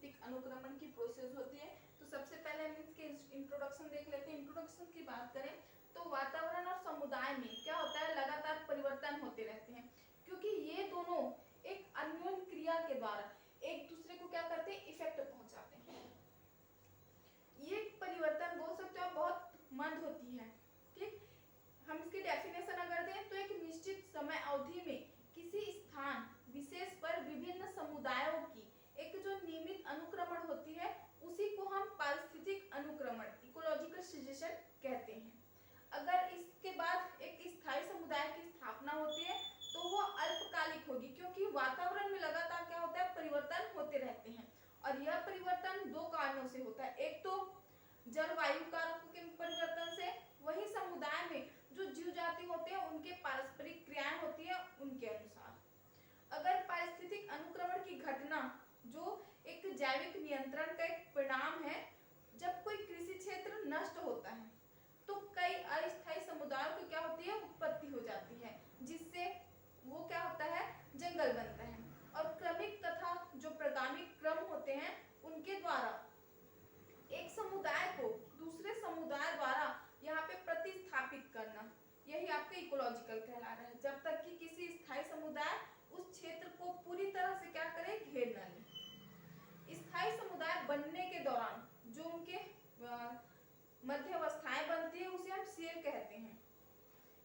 पारिस्थितिक अनुक्रमण की प्रोसेस होती है। तो सबसे पहले हम इसके इंट्रोडक्शन देख लेते हैं। इंट्रोडक्शन की बात करें तो वातावरण और समुदाय में क्या होता है, लगातार परिवर्तन होते रहते हैं, क्योंकि ये दोनों एक अन्योन्य क्रिया के द्वारा एक दूसरे को क्या करते हैं, इफेक्ट पहुंचाते हैं। ये परिवर्तन बोल सकते हो बहुत मंद होती है। ठीक, हम इसकी डेफिनेशन अगर दें तो एक निश्चित समय अवधि में किसी स्थान विशेष पर विभिन्न समुदायों की एक जो नियमित अनुक्रमण होती है उसी को हम पारिस्थितिक अनुक्रमण, इकोलॉजिकल सजेशन कहते हैं। अगर इसके बाद एक स्थायी समुदाय की स्थापना होती है तो वो अल्पकालिक होगी, क्योंकि वातावरण में लगातार क्या होता है, परिवर्तन होते रहते हैं। और यह परिवर्तन दो कारणों से होता है, एक तो जलवायु कारकों के परिवर्तन से, वही समुदाय में जो जीव जाति होते हैं उनके पारस्परिक क्रियाएं होती है उनके अनुसार। अगर पारिस्थितिक अनुक्रमण की घटना जो एक जैविक नियंत्रण का एक परिणाम है, जब कोई कृषि क्षेत्र नष्ट होता है तो कई अस्थायी समुदायों की क्या होती है, उत्पत्ति हो जाती है, जिससे वो क्या होता है, जंगल बनता है। और क्रमिक तथा जो प्रगामी क्रम होते हैं उनके द्वारा एक समुदाय को दूसरे समुदाय द्वारा यहाँ पे प्रतिस्थापित करना, यही आपके इकोलॉजिकल कहला रहा है, जब तक कि किसी स्थायी समुदाय उस क्षेत्र को पूरी तरह से क्या करे, घेर न ले। स्थायी समुदाय बनने के दौरान जो उनके मध्य अवस्थाएं बनती है उसे हम शेर कहते हैं।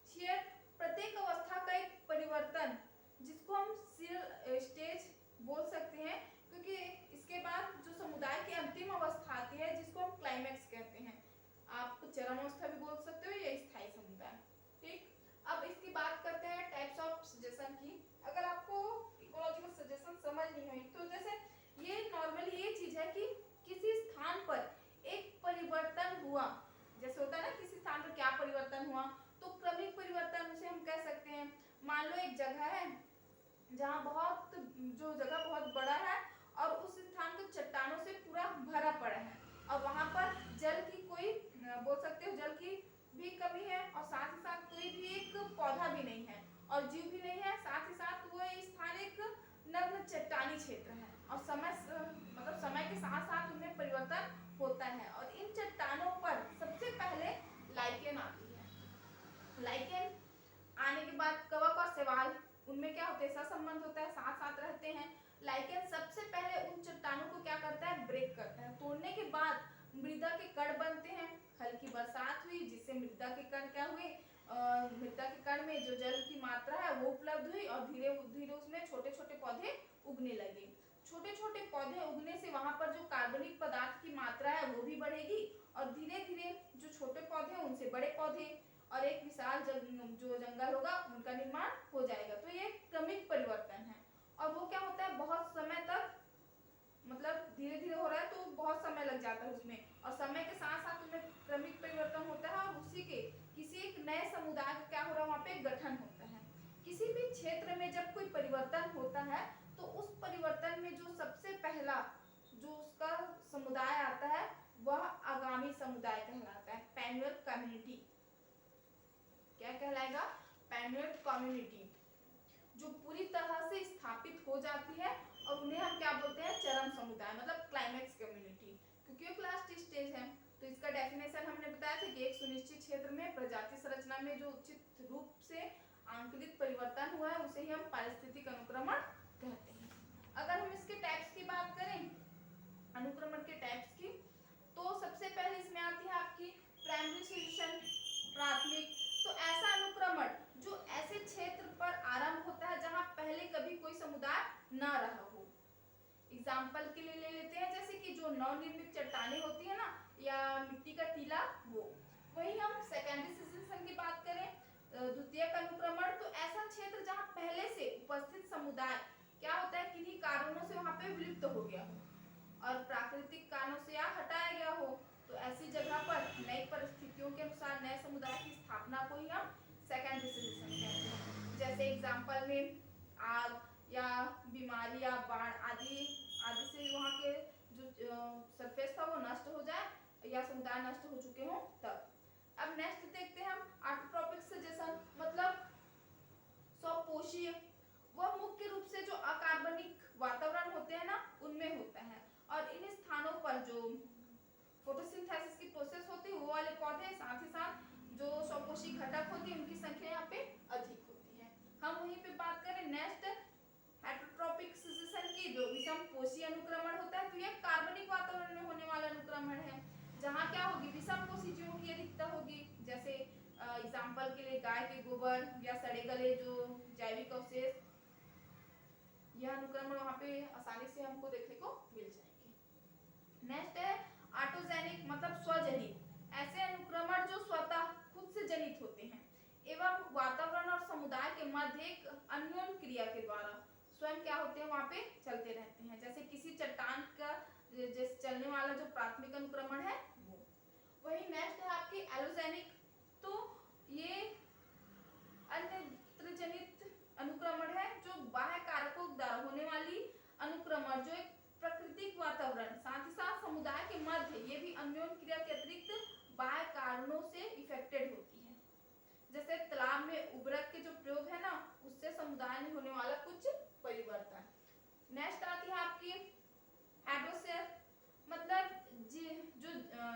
शेर प्रत्येक अवस्था का एक परिवर्तन, जिसको हम शेर स्टेज बोल सकते हैं, क्योंकि इसके बाद जो समुदाय की अंतिम अवस्था आती है जिसको हम क्लाइमेक्स कहते हैं। आप चरम अवस्था भी बोल सकते हो या स्थायी समुदाय। ठीक, अब इसकी बात करते हैं टाइप्स ऑफ सजेशन की। अगर आपको इकोलॉजिकल सजेशन समझ नहीं हुई तो जैसे ये नॉर्मली ये चीज है कि किसी स्थान पर एक परिवर्तन हुआ, जैसे होता है ना किसी स्थान पर क्या परिवर्तन हुआ, तो क्रमिक परिवर्तन उसे हम कह सकते हैं। मान लो एक जगह है जहाँ जो जगह बहुत बड़ा है और उस स्थान को चट्टानों से पूरा भरा पड़ा है और वहां पर जल की कोई बोल सकते हो जल की भी कमी है और साथ ही साथ कोई भी एक पौधा भी नहीं है और जीव भी नहीं है, साथ ही साथ वो स्थान एक नग्न चट्टानी क्षेत्र है और समय के साथ साथ उनमें परिवर्तन होता है। और इन चट्टानों पर सबसे पहले लाइकेन आती है। लाइकेन आने के बाद कवक और शैवाल, उनमें क्या होता है, सहसंबंध होता है, साथ साथ रहते हैं। लाइकेन सबसे पहले उन चट्टानों को क्या करता है, ब्रेक करता है। तोड़ने के बाद मृदा के कण बनते हैं। हल्की बरसात हुई जिससे मृदा के कण क्या हुए, मृदा के कण में जो जल की मात्रा है वो उपलब्ध हुई और धीरे धीरे उसमें छोटे छोटे पौधे उगने लगे। छोटे छोटे पौधे उगने से वहां पर जो कार्बनिक पदार्थ की मात्रा है वो भी बढ़ेगी और धीरे धीरे जो छोटे पौधे हैं उनसे बड़े पौधे और एक विशाल जो जंगल होगा उनका निर्माण हो जाएगा। तो ये क्रमिक परिवर्तन है और वो क्या होता है, बहुत समय तक, मतलब धीरे धीरे हो रहा है तो बहुत समय लग जाता है उसमें और समय के साथ साथ उनमें क्रमिक परिवर्तन होता है और उसी के किसी एक नए समुदाय का क्या हो रहा है, वहां पे गठन होता है। किसी भी क्षेत्र में जब कोई परिवर्तन होता है तो उस परिवर्तन में जो सबसे पहला जो उसका समुदाय आता है वह आगामी समुदाय कहलाता है, पैन्युअल कम्युनिटी। क्या कहलाएगा, पैन्युअल कम्युनिटी, जो पूरी तरह से स्थापित हो जाती है और उन्हें हम क्या बोलते हैं, चरम समुदाय, मतलब क्लाइमेक्स कम्युनिटी, क्योंकि वो लास्ट स्टेज है। तो इसका डेफिनेशन हमने बताया था कि एक सुनिश्चित क्षेत्र में प्रजाति संरचना में जो उचित रूप से आंकलित परिवर्तन हुआ है उसे ही हम पारिस्थितिक अनुक्रमण कहते हैं। अगर हम इसके टाइप्स की बात करें, अनुक्रमण के टाइप्स की, तो सबसे पहले इसमें आती है आपकी प्राइमरी सजेशन, प्राथमिक। तो ऐसा अनुक्रमण जो ऐसे क्षेत्र पर आरंभ होता है जहां पहले कभी कोई समुदाय ना रहा हो। एग्जाम्पल के लिए ले लेते हैं जैसे कि जो नवनिर्मित चट्टानें होती है ना या मिट्टी का टीला, वो। वही हम सेकेंडरी सजेशन की बात करें, द्वितीयक अनुक्रमण, तो ऐसा क्षेत्र जहां पहले से उपस्थित समुदाय क्या होता है, किन्हीं कारणों से वहां पे विलुप्त हो गया हो और प्राकृतिक कारणों से या हटाया गया हो, तो ऐसी जगह पर नई परिस्थितियों के अनुसार नए समुदाय की स्थापना को ही हम सेकेंडरी सजेशन कहते हैं। जैसे एग्जाम्पल में आग या बीमारी या बाढ़ आदि से वहाँ के जो सरफेस था वो नष्ट हो जाए या समुदाय नष्ट हो चुके हों तब। अब नेक्स्ट देखते हैं हम ऑटोट्रॉपिक सजेशन, मतलब स्वपोषीय। वह मुख्य रूप से जो अकार्बनिक वातावरण होते हैं ना उनमें होता है और प्रोसेस होती है वो वाले पौधे, साथ ही साथ जो स्वपोषी घटक होती है उनकी संख्या यहाँ पे अधिक होती है। हम वहीं पे बात करें नेक्स्ट हेटरोट्रॉपिक सक्सेशन की, जो विषम पोषी अनुक्रमण होता है, तो यह कार्बनिक वातावरण में होने वाला अनुक्रमण है, जहाँ क्या होगी विषम पोषी जीवों की अधिकता होगी। जैसे एग्जाम्पल के लिए गाय के गोबर या सड़े गले जो जैविक अवशेष, यह अनुक्रमण वहाँ पे आसानी से हमको देखने को मिल जाएंगे। नेक्स्ट है ऑटोजेनिक मतलब स्वजनित, ऐसे अनुक्रमण जो स्वतः खुद से जनित होते हैं एवं वातावरण और समुदाय के मध्य एक अन्योन्य क्रिया के द्वारा स्वयं क्या होते हैं वहाँ पे चलते रहते हैं। जैसे किसी चट्टान का जैसे चलने वाला जो प्राथमिक अनुक्रमण है वो। वही नेक्स्ट है आपकी एलोजेनिक, तो ये अन्यत्र जनित अनुक्रमण है जो बाह्य कारकों द्वारा होने वाली अनुक्रमण, जो एक प्राकृतिक वातावरण साथ ही साथ समुदाय के मध्य ये भी अन्योन्य क्रिया के अतिरिक्त बाह्य कारणों से इफेक्टेड होती है। जैसे तालाब में उर्वरक के जो प्रयोग है ना उससे समुदाय में होने वाला कुछ परिवर्तन। नेक्स्ट आती है आपकी हाइड्रोसेल, मतलब जो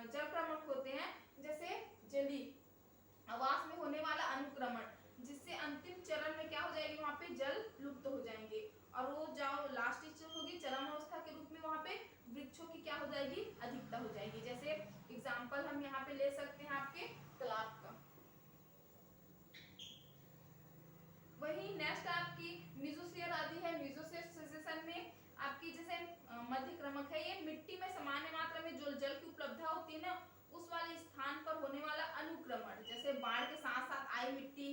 जलक्रमक होते हैं, जैसे जलीय आवास में होने वाला अनुक्रमण, जिससे अंतिम चरण में क्या हो जाएगी वहाँ पे जल लुप्त हो जाएंगे और वो जो लास्ट स्टेज होगी चरम अवस्था के रूप में वहाँ पे वृक्षों की क्या हो जाएगी अधिकता हो जाएगी। जैसे एग्जाम्पल हम यहाँ पे ले सकते हैं आपके तालाब का। वही नेक्स्ट आपकी मेसोस्फीयर आदि है। मेसोस्फीयर सक्सेशन में आपकी जैसे मध्य क्रमक है, ये मिट्टी में सामान्य मात्रा में जो जल की उपलब्धता होती है ना उस वाले स्थान पर होने वाला अनुक्रमण, जैसे बाढ़ के साथ साथ आई मिट्टी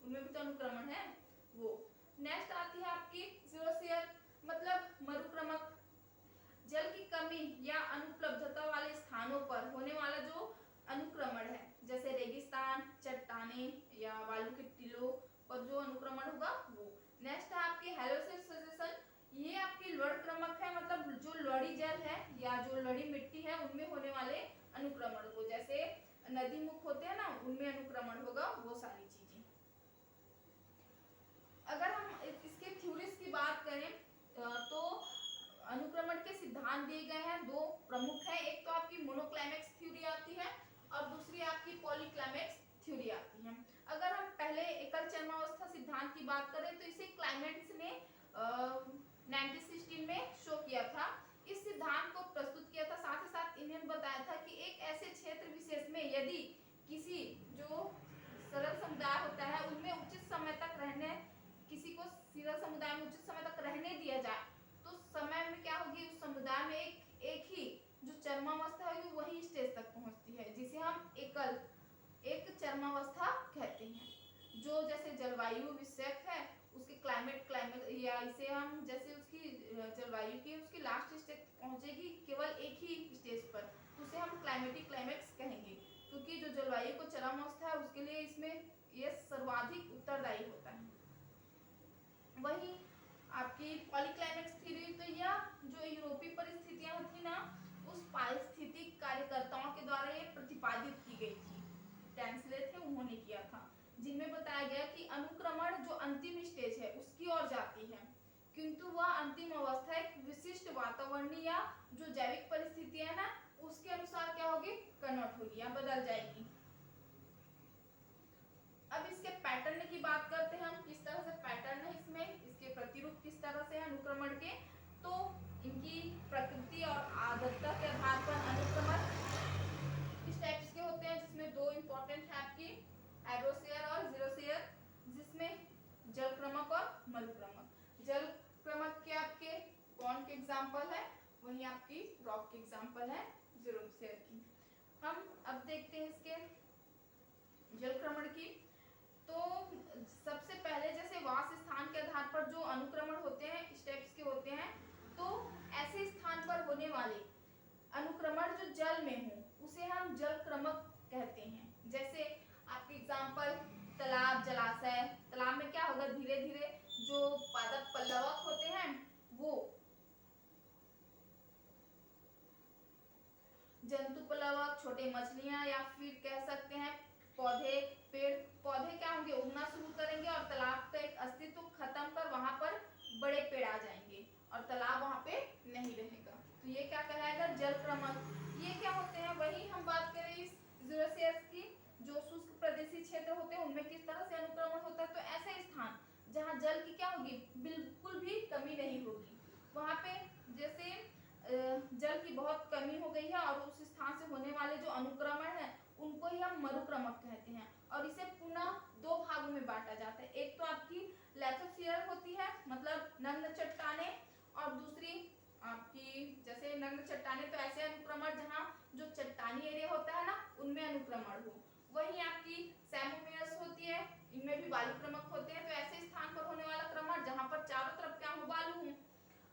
उनमें भी तो अनुक्रमण है वो। नेक्स्ट आती है आपकी जीरोस्फीयर मतलब मरुक्रमक, जल की कमी या अनुपलब्धता वाले स्थानों पर होने वाला जो अनुक्रमण है, जैसे रेगिस्तान, चट्टाने या बालू के टीलों पर जो अनुक्रमण होगा वो। नेक्स्ट है आपकी हेलोसेल सजेशन, ये आपकी लड़ क्रमक है, मतलब जो लड़ी जल है या जो लड़ी मिट्टी है उनमें होने वाले अनुक्रमण को, जैसे नदी मुख होते हैं ना उनमें अनुक्रमण होगा वो सारी चीजें। अगर हम इसके थ्योरीज की बात करें तो अनुक्रमण के सिद्धांत दिए गए हैं, दो प्रमुख है, एक तो आपकी मोनोक्लाइमेक्स थ्योरी आती है और दूसरी आपकी पॉलीक्लाइमेक्स थ्योरी आती है। अगर हम पहले एकल चरमावस्था सिद्धांत की बात करें तो इसे क्लाइमेट्स ने 1916 में शो किया था। इस सिद्धांत को प्रस्तुत किया था, साथ ही साथ इन्हें बताया था कि एक ऐसे क्षेत्र विशेष में यदि किसी जो सरल समुदाय होता है उनमें उचित समय तक रहने, किसी को सरल समुदाय में उचित समय तक रहने दिया जाए तो समय में क्या होगी उस समुदाय में एक ही जो चरमावस्था होगी वही स्टेज तक पहुंचती है, जिसे हम एक चरमावस्था कहते हैं। जो जैसे जलवायु विषयक है उसके क्लाइमेट या इसे हम जैसे उसकी जलवायु की उसकी लास्ट स्टेज पहुंचेगी केवल एक ही स्टेज पर, उसे हम क्लाइमेटिक क्लाइमेक्स कहेंगे, क्योंकि जो जलवायु को चरम अवस्था है उसके लिए इसमें ये सर्वाधिक उत्तरदायी होता है। वही आपकी पॉलीक्लाइमेक्स थ्योरी, तो यह जो यूरोपीय परिस्थितियां थी ना उस पारिस्थितिक कार्यकर्ताओं के द्वारा ये प्रतिपादित की गई थी, टेंसले थे उन्होंने किया था, जिनमें बताया गया कि अनुक्रमण जो अंतिम स्टेज है उसकी ओर जाती है, किंतु वह अंतिम अवस्था एक विशिष्ट वातावरणीय या जो जैविक परिस्थितियां ना उसके अनुसार क्या होगी कन्वर्ट होगी या बदल जाएगी। अब इसके पैटर्न की बात करते हैं हम, किस तरह से पैटर्न है इसमें, इसके प्रतिरूप किस तरह से है अनुक्रमण के। तो इनकी प्रकृति और आर्द्रता के आधार पर अनुक्रमण इस टाइप्स के होते हैं, जिसमें दो इंपॉर्टेंट है आपकी हाइड्रोसेयर और जीरोसेयर, जिसमें जलक्रमक और मरुक्रमक। जलक्रमक के आपके कौन के एग्जांपल है, वही आपकी रॉक के एग्जांपल है जीरोसेयर की। हम अब देखते हैं इसके जलक्रमण की। तो सबसे पहले जैसे वास स्थान के आधार पर जो अनुक्रमण होते हैं स्टेप्स के होते हैं, तो ऐसे स्थान पर होने वाले अनुक्रमण जो जल में हो उसे हम जलक्रमक कहते हैं। जैसे आपके एग्जांपल तालाब, जलाशय, तालाब में क्या होगा धीरे धीरे जो पादप पल्लवक होते हैं वो जंतु पल्लवक, छोटे मछलियां या फिर कह सकते हैं पौधे, पेड़ पौधे क्या होंगे उगना शुरू करेंगे और तालाब का एक अस्तित्व खत्म कर वहां पर बड़े पेड़ आ जाएंगे और तालाब वहां पे नहीं रहेगा, तो ये क्या कहलाएगा जलक्रमक। ये क्या होते हैं, वही हम बात करें होते हैं उनमें किस तरह से अनुक्रमण होता है, तो ऐसे स्थान जहाँ जल की क्या होगी, बिल्कुल भी कमी नहीं होगी, वहाँ पे जैसे जल की बहुत कमी हो गई है और उस स्थान से होने वाले जो अनुक्रमण है उनको ही हम मरुक्रमक कहते हैं। और इसे पुनः दो भागों में बांटा जाता है, एक तो आपकी लेथोस्फीयर होती है मतलब नग्न चट्टाने, और दूसरी आपकी जैसे नग्न चट्टाने तो ऐसे अनुक्रमण जहाँ जो चट्टानी एरिया होता है ना उनमें अनुक्रमण हो, वही आपकी सैमोमियर्स होती है, इनमें भी बालुक्रमक होते हैं, तो ऐसे स्थान पर होने वाला क्रमण जहाँ पर चारों तरफ क्या हो, बालू हो।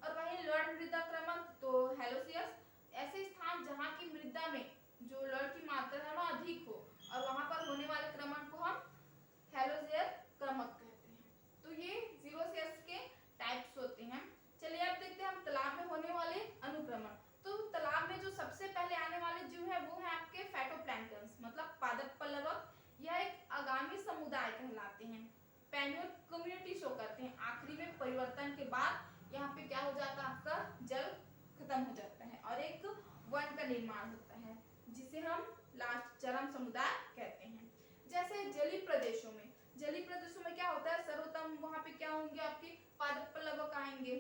और वही लड़ मृदा क्रमक तो हेलोसियस, ऐसे स्थान जहाँ की मृदा में जो लड़ की मात्रा है ना अधिक हो और वहां पर होने वाले क्रमण को हम हेलोसियर क्रमक कहते हैं। तो ये जीरोसियस के टाइप्स होते हैं। चलिए अब देखते हैं हम तालाब में होने वाले अनुक्रमण। तो तालाब में जो सबसे पहले आने वाले जीव है वो है आपके फाइटोप्लैंक्टन्स मतलब पादप पल्लवक। यह एक आगामी समुदाय कहलाते हैं, पैन्यूल कम्युनिटी शो करते हैं। आखिरी में परिवर्तन के बाद यहाँ पे क्या हो जाता है, आपका जल खत्म हो जाता है और एक वन का निर्माण होता है जिसे हम लास्ट चरम समुदाय कहते हैं। जैसे जलीय प्रदेशों में, जलीय प्रदेशों में क्या होता है, सर्वोत्तम वहां पे क्या होंगे, आपके पादप पल्लवक आएंगे,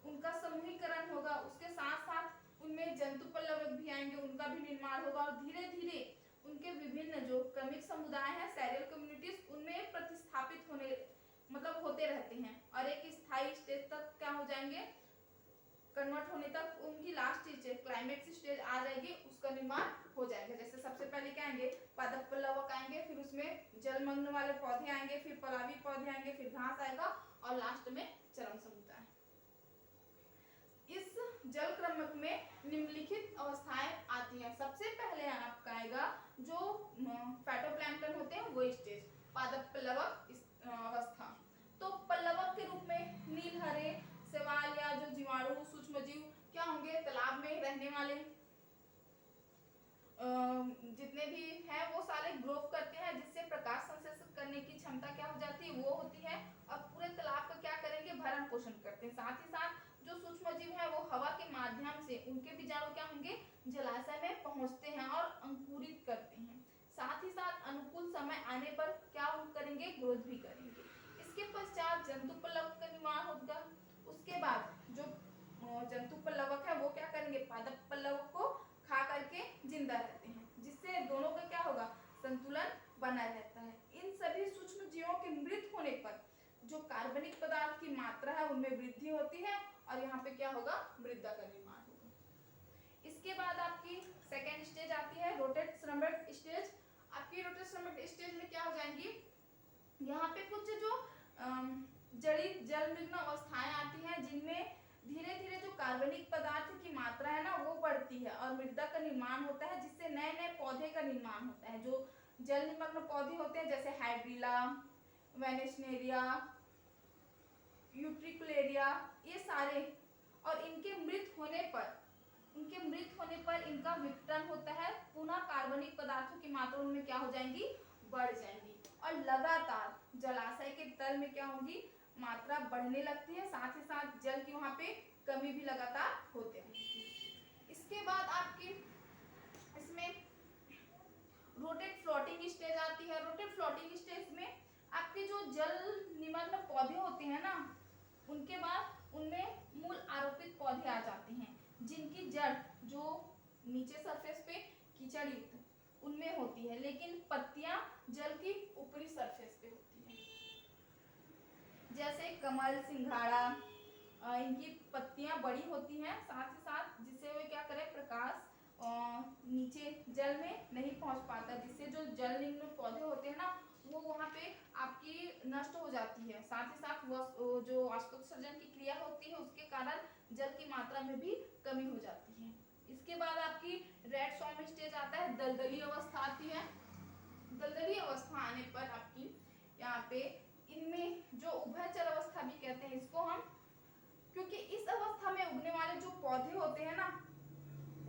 उनका समूहीकरण होगा, उसके साथ साथ उनमें जंतु पल्लवक भी आएंगे, उनका भी निर्माण होगा और धीरे धीरे उनके विभिन्न जो क्रमिक समुदाय हैं सेरियल कम्युनिटीज उनमें प्रतिस्थापित होने मतलब होते रहते हैं और एक स्थायी स्टेज तक क्या हो जाएंगे, कन्वर्ट होने तक उनकी लास्ट स्टेज क्लाइमेक्स स्टेज आ जाएगी, उसका निर्माण हो जाएगा। जैसे सबसे पहले क्या आएंगे, पादप पल्लवक आएंगे, फिर उसमें जलमग्न वाले पौधे आएंगे, फिर पलावी पौधे आएंगे, फिर घास आएगा और लास्ट में चरम समुदाय। इस जल क्रमक में निम्नलिखित अवस्थाएं आती हैं। सबसे पहले आपका आएगा जो फाइटोप्लैंक्टन होते हैं वो स्टेज, पादप पल्लवक अवस्था। तो पल्लवक के रूप में नील हरे शैवाल या जो जीवाणु सूक्ष्म जीव क्या होंगे, तालाब में रहने वाले जितने भी हैं वो सारे ग्रो करते हैं, जिससे प्रकाश संश्लेषण करने की क्षमता क्या हो जाती है, वो होती है और पूरे तालाब का क्या करेंगे, भरण पोषण करते हैं। साथ ही साथ जो सूक्ष्म जीव है वो हवा के माध्यम से उनके बीजाणु क्या होंगे, जलाशय में पहुंचते हैं और अंकुरित करते हैं। साथ ही साथ अनुकूल समय आने पर क्या करेंगे, ग्रोथ भी करेंगे। इसके पश्चात जंतु पल्लवक का निर्माण होगा। उसके बाद जो जंतु पल्लवक है वो क्या करेंगे, पादप पल्लवक को खा करके जिंदा रहते हैं, जिससे दोनों का क्या होगा, संतुलन बना रहता है। इन सभी सूक्ष्म जीवों के मृत होने पर जो कार्बनिक पदार्थ की मात्रा है उनमें वृद्धि होती है और यहाँ पे क्या होगा, मृदा का निर्माण होगा। इसके बाद आपकी सेकेंड स्टेज आती है रोटेट श्रमिक स्टेज। आपकी रोटेट श्रमिक स्टेज में क्या हो जाएंगी, यहाँ पे कुछ जो जड़ी जलमग्न अवस्थाएं आती हैं जिनमें धीरे धीरे जो कार्बनिक पदार्थ की मात्रा है ना वो बढ़ती है और मृदा का निर्माण होता है, जिससे नए नए पौधे का निर्माण होता है। जो जल निमग्न पौधे होते हैं जैसे हाइड्रिला, वेनेस्नेरिया, यूट्रिकुलेरिया, ये सारे, और इनके मृत होने पर इनका विघटन होता है, पुनः कार्बनिक पदार्थों की मात्रा उनमें क्या हो जाएंगी, बढ़ जाएंगी और लगातार जलाशय के तल में क्या होगी, मात्रा बढ़ने लगती है। साथ ही साथ जल की वहां पे कमी भी लगातार होते हैं। इसके बाद आपकी इसमें रोटेट फ्लोटिंग स्टेज आती है। रोटेट फ्लोटिंग स्टेज में आपके जो जल निमग्न पौधे होते हैं ना उनके बाद उनमें मूल आरोपित पौधे आ जाते हैं, जिनकी जड़ जो नीचे सरफेस पे कीचड़ युक्त उनमें होती है, लेकिन पत्तियां जल की ऊपरी सरफेस पे होती है। जैसे कमल, सिंघाड़ा, इनकी पत्तियां बड़ी होती हैं, साथ ही साथ जिससे वे क्या करें, प्रकाश नीचे जल में नहीं पहुंच पाता, जिससे जो जल निम्न पौधे होते हैं ना वो वहाँ पे आपकी नष्ट हो जाती है। साथ ही साथ वो जो वाष्पोत्सर्जन की क्रिया होती है उसके कारण जल की मात्रा में भी कमी हो जाती है। इसके बाद आपकी रेड सॉम स्टेज आता है, दलदली अवस्था आती है। दलदली अवस्था आने पर आपकी यहाँ पे इनमें जो उभयचर अवस्था भी कहते हैं इसको हम, क्योंकि इस अवस्था में उगने वाले जो पौधे होते हैं ना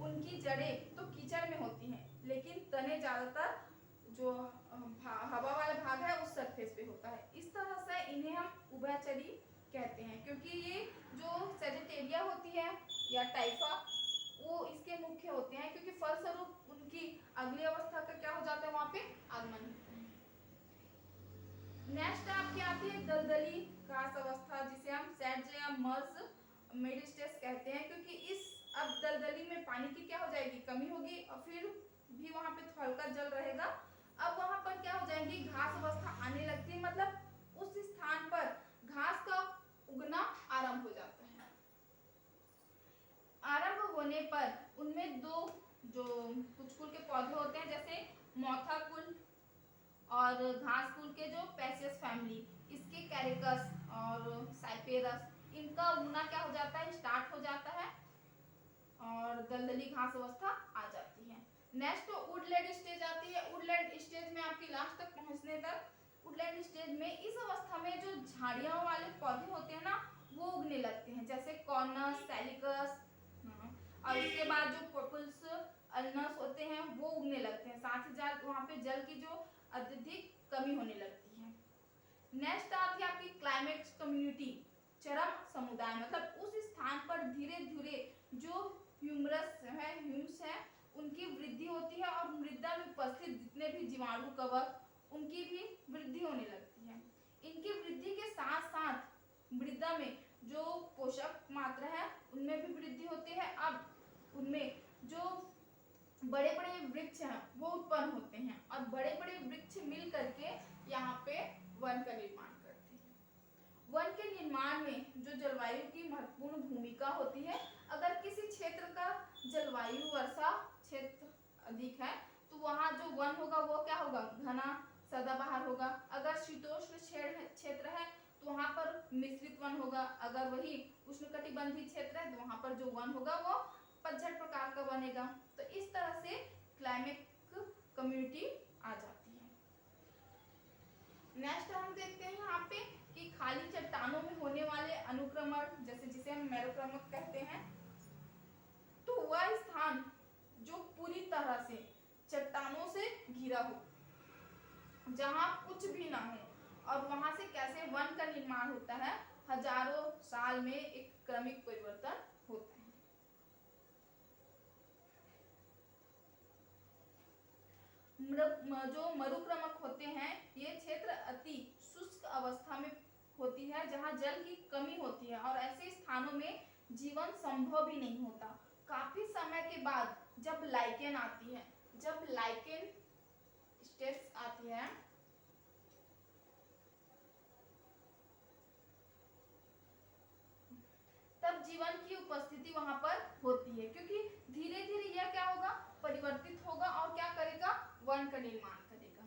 उनकी जड़ें तो कीचड़ में होती हैं, लेकिन तने ज्यादातर जो हवा वाला भाग है उस सरफेस पे होता है। इस तरह से इन्हें हम उभयचरी कहते हैं, क्योंकि ये जो सेजिटेरिया होती है या टाइफा वो इसके मुख्य होते हैं, क्योंकि फलस्वरूप उनकी अगली अवस्था का क्या हो जाता है, वहां पे आगमन होता है। नेक्स्ट आपकी आती है दलदली घास अवस्था, जिसे हम सैड्ज या मर्ज मिड स्टेज कहते हैं, क्योंकि इस अब दलदली में पानी की क्या हो जाएगी, कमी होगी और फिर भी वहां पे हल्का जल रहेगा। अब वहां पर क्या हो जाएगी, घास अवस्था आने लगती है, मतलब उस स्थान पर घास का उगना आरंभ हो जाता है। आरंभ होने पर उनमें दो जो कुछ कुल के पौधे होते हैं, जैसे मोथा कुल और घास कुल के जो पैसियस फैमिली, इसके कैरिकस और साइपेरस, इनका उगना क्या हो जाता है, स्टार्ट हो जाता है और दलदली घास अवस्था आ जाती है। नेक्स्ट वुडलैंड स्टेज आती है। वुडलैंड स्टेज में आपकी लास्ट तक पहुंचने तक, वुडलैंड स्टेज में इस अवस्था में जो झाड़ियों वाले पौधे होते हैं ना, वो उगने लगते हैं, जैसे कॉर्नस, सैलिकस, और इसके बाद जो पपुल्स, अल्नस होते हैं वो उगने लगते हैं। साथ ही साथ वहाँ पे जल की जो अत्यधिक कमी होने लगती है। नेक्स्ट आती है आपकी क्लाइमेक्स कम्युनिटी, चरम समुदाय, मतलब उस स्थान पर धीरे धीरे जो ह्यूमस है उनकी वृद्धि होती है और मृदा में उपस्थित जितने भी जीवाणु कवक उनकी भी वृद्धि होने लगती है। इनकी वृद्धि के साथ साथ मृदा में जो पोषक मात्रा है उनमें भी वृद्धि होती है। अब उनमें जो बड़े बड़े वृक्ष हैं वो उत्पन्न होते हैं और बड़े बड़े वृक्ष मिल करके यहाँ पे वन का निर्माण करते हैं। वन के निर्माण में जो जलवायु की महत्वपूर्ण भूमिका होती है, अगर किसी क्षेत्र का जलवायु वर्षा क्षेत्र अधिक है तो वहाँ जो वन होगा वो क्या होगा, घना सदाबहार होगा। अगर शीतोष्ण क्षेत्र है तो वहाँ पर मिश्रित वन होगा। अगर वही उष्णकटिबंधीय क्षेत्र है तो वहाँ पर जो वन होगा वो पतझड़ प्रकार का बनेगा। तो इस तरह से क्लाइमेट कम्युनिटी आ जाती है। नेक्स्ट हम देखते हैं यहाँ पे कि खाली चट्टानों में होने वाले अनुक्रमण, जैसे जिसे हम मैरोक्रमण कहते हैं, तो वह स्थान जो पूरी तरह से चट्टानों से घिरा हो, जहाँ कुछ भी ना हो, और वहां से कैसे वन का निर्माण होता है, हजारों साल में एक क्रमिक परिवर्तन होता है। जो मरुक्रमक होते हैं ये क्षेत्र अति शुष्क अवस्था में होती है, जहाँ जल की कमी होती है और ऐसे स्थानों में जीवन संभव भी नहीं होता। काफी समय के बाद जब लाइकेन आती है, जब लाइकेन स्टेप्स आती है, तब जीवन की उपस्थिति वहां पर होती है, क्योंकि धीरे धीरे यह क्या होगा, परिवर्तित होगा और क्या करेगा, वन का निर्माण करेगा।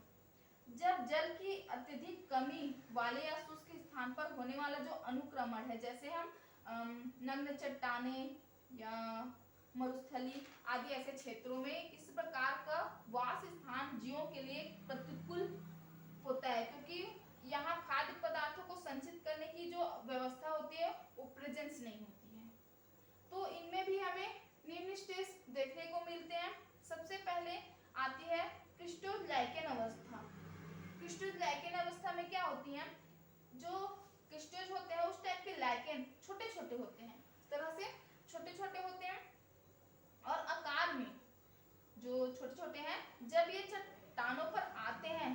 जब जल की अत्यधिक कमी वाले या शुष्क स्थान पर होने वाला जो अनुक्रमण है, जैसे हम नग्न चट्टाने या मरुस्थली आदि ऐसे क्षेत्रों में इस प्रकार का वास स्थान जीवों के लिए प्रतिकूल होता है, क्योंकि यहाँ खाद्य पदार्थों को संचित करने की जो व्यवस्था होती है वो प्रेजेंस नहीं होती है। तो इनमें भी हमें निम्न स्टेज देखने को मिलते हैं। सबसे पहले आती है क्रिस्टोलाइकेन अवस्था। क्रिस्टोलाइकेन अवस्था में क्या होती है, जो क्रिस्टल्स होते हैं उस टाइप के लाइकेन छोटे छोटे होते हैं, इस तरह से छोटे छोटे होते हैं और आकार में जो छोटे छोटे हैं। जब ये चट्टानों पर आते हैं,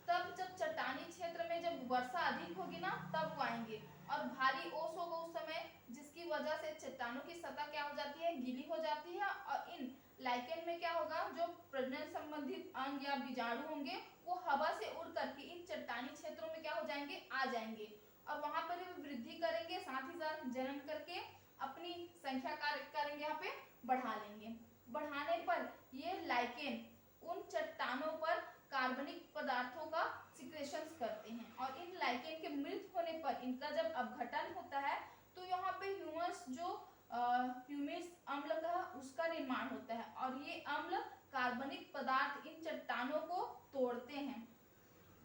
तब जब चट्टानी क्षेत्र में जब वर्षा अधिक होगी ना तब वो आएंगे और भारी ओस होगा उस समय, जिसकी वजह से चट्टानों की सतह क्या हो जाती है, गीली हो जाती है और इन लाइकेन में क्या होगा, जो प्रजनन संबंधित अंग या बीजाणु होंगे वो हवा से उड़ करके इन चट्टानी क्षेत्रों में क्या हो जाएंगे, आ जाएंगे और वहां पर वृद्धि करेंगे, साथ ही साथ जनन करके अपनी संख्या करेंगे, यहाँ पे बढ़ा लेंगे। बढ़ाने पर ये लाइकेन उन चट्टानों पर कार्बनिक पदार्थों का सिक्रेशंस करते हैं और इन लाइकेन के मृत होने पर इनका जब अपघटन होता है तो यहाँ पे ह्यूमस जो ह्यूमिस अम्ल का उसका निर्माण होता है और ये अम्ल कार्बनिक पदार्थ इन चट्टानों को तोड़ते हैं।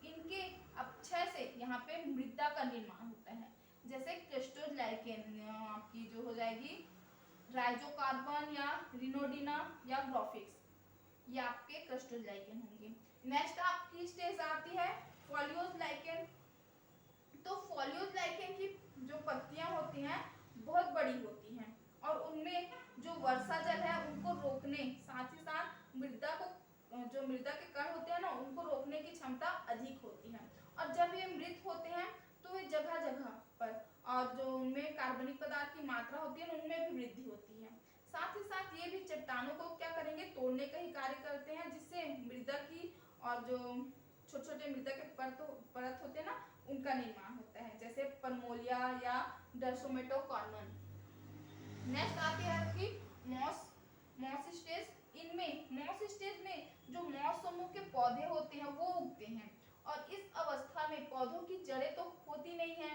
इनके अपक्षय से यहाँ पे मृदा का निर्माण होता है, जैसे क्रिस्टोलाइकेन आपकी जो हो जाएगी राइजोकार्बन या रिनोडिना या ग्रोफिक्स, ये आपके क्रिस्टोलाइकेन होंगे। नेक्स्ट आपकी स्टेज आती है फोलियोज लाइकेन। तो फोलियोज लाइकेन की जो पत्तियां होती हैं बहुत बड़ी होती हैं और उनमें जो वर्षा जल है उनको रोकने, साथ ही साथ मृदा को जो मृदा के कण होते हैं ना उनको रोकने की क्षमता अधिक होती है और जब ये मृत होते हैं तो वे जगह जगह पर और जो उनमें कार्बनिक पदार्थ की मात्रा होती है उनमें भी वृद्धि होती है। साथ ही साथ ये भी चट्टानों को क्या करेंगे, तोड़ने का ही कार्य करते हैं, जिससे मृदा की और जो छोटे छोटे मृदा के परत होते हैं ना उनका निर्माण होता है, जैसे परमोलिया या डर्सोमेटोकॉर्मन। नेक्स्ट आती है आपकी मॉस स्टेज। इनमें मॉस स्टेज में जो मॉस समूह के पौधे होते हैं वो उगते हैं और इस अवस्था में पौधों की जड़ें तो होती नहीं है,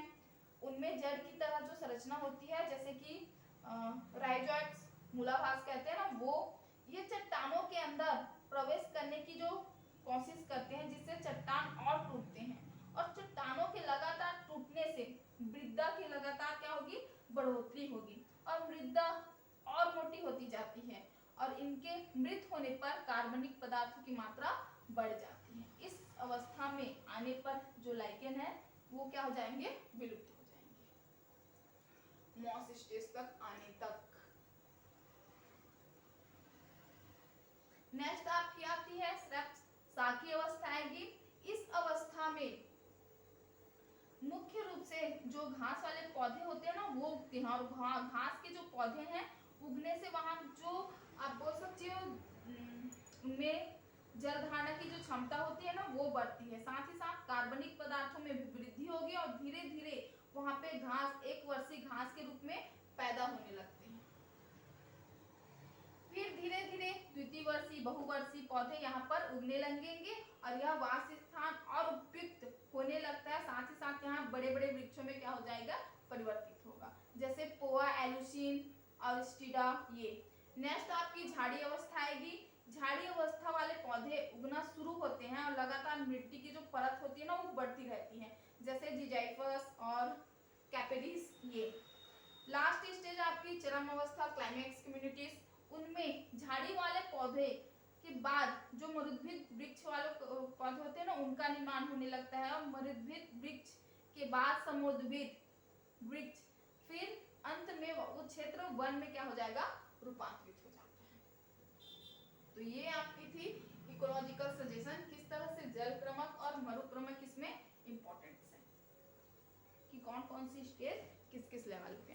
उनमें जड़ की तरह जो संरचना होती है जैसे कि राइजोइड्स, मूलाभास कहते हैं ना, वो ये चट्टानों के अंदर प्रवेश करने की जो कोशिश करते हैं, जिससे चट्टान और टूटते हैं और चट्टानों के लगातार टूटने से मृदा की लगातार क्या होगी, बढ़ोतरी होगी और मृदा और मोटी होती जाती है और इनके मृत होने पर कार्बनिक पदार्थों की मात्रा बढ़ जाती है। इस अवस्था में आने पर जो लाइकेन है वो क्या हो जाएंगे, विलुप्त हो जाएंगे मॉस स्टेज तक आने तक। नेक्स्ट आपकी आती है शाकीय अवस्था आएगी। इस अवस्था में मुख्य रूप से जो घास वाले पौधे होते हैं ना वो उगते हैं और घास के जो पौधे हैं उगने से वहां जो आप बोल सकते हो उनमें जल धारणा की जो क्षमता होती है ना वो बढ़ती है। साथ ही साथ कार्बनिक पदार्थों में भी वृद्धि होगी और धीरे धीरे वहां पे घास एक वर्षीय घास के रूप में पैदा होने लगते हैं। फिर धीरे धीरे द्वितीय वर्षीय बहुवर्षीय पौधे यहाँ पर उगने लगेंगे और यह वास स्थान और उपयुक्त होने लगता है। साथ ही साथ यहाँ बड़े बड़े वृक्षों में क्या हो जाएगा, परिवर्तित होगा, जैसे पोआ, एलुसीन और स्टीडा ये। नेक्स्ट आपकी झाड़ी अवस्था आएगी। झाड़ी अवस्था वाले पौधे उगना शुरू होते हैं और लगातार मिट्टी की जो परत होती है ना वो बढ़ती रहती है, जैसे जिजाइफस और कैपेरिस ये। लास्ट स्टेज आपकी चरम अवस्था, क्लाइमेक्स कम्युनिटीज। उनमें झाड़ी वाले पौधे के बाद जो मरुद्भिद वृक्ष वाले पौधे होते हैं ना उनका निर्माण होने लगता है और मरुद्भिद वृक्ष के बाद समुद्रभिद वृक्ष, फिर अंत में वो क्षेत्र वन में क्या हो जाएगा, रूपांतरित हो जाता है। तो ये आपकी थी इकोलॉजिकल सजेशन, किस तरह से जल क्रमक और मरुक्रमक इसमें इंपॉर्टेंट है कि कौन कौन सी स्टेज किस किस लेवल पे